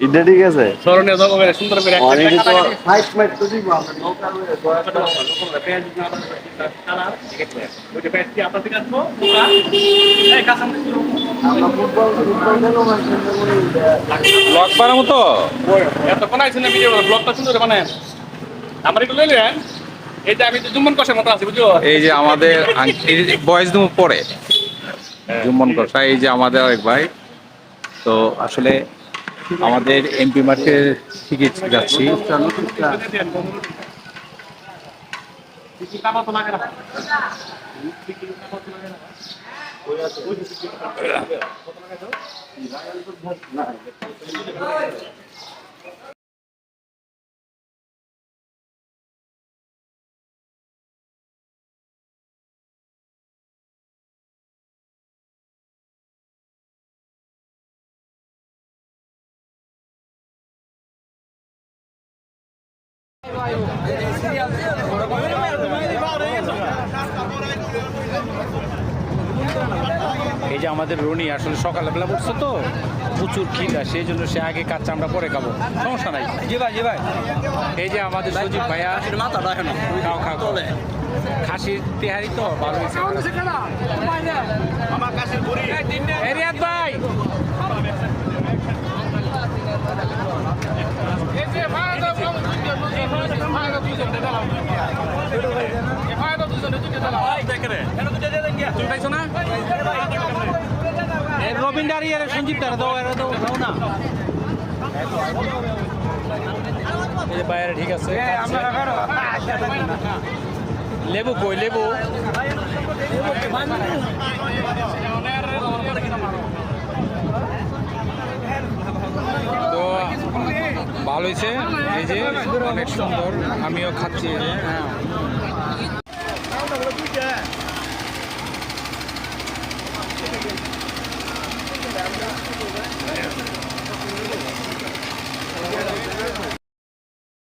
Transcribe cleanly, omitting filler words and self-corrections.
এটা ঠিক আছে স্মরণীয় জগো করে সুন্দর করে একটা অনেকে তো কাটাকাটি ফাইট মাইট তো দিব আমরা নৌকার পেঁয়াজ না কালার ওই যে পেঁয়াজ কি আপনার থেকে আসবো এই কাঁচা আমরা ফুটবল ফুটবল খেলো মানে ব্লগ বানাবো তো এত কোন আইছেন না ভিডিও ব্লগটা সুন্দর বানায় আমার একটু লইলেন এই যে আমি তো জুম্মন কষের মতো আছি বুঝছো এই যে আমাদের বয়স দিন পরে জুম্মন কষা এই যে আমাদের আরেক ভাই তো আসলে আমাদের এমপি মাঠের দিকে যাচ্ছি কিছু কামা তো লাগে না এই যে আমাদের রনি আসলে সকালবেলা উঠছে তো প্রচুর খিদা সেই জন্য সে আগে কাচ্চা আমরা পরে খাবো সমস্যা নাই জি ভাই জি ভাই এই যে আমাদের সজীব ভাইয়া মাথা রাখে না খাও খাও চলে খাসির তেহারি তো ভালো হয়েছে আমার কাছে ঘুরি এই রিয়াদ ভাই রবিন ডারি আর সঞ্জীব তারা দাও এরা দাও দাও না এই বাইরে ঠিক আছে লেবু কই লেবু তো ভালো হয়েছে এই যে অনেক সুন্দর আমিও খাচ্ছি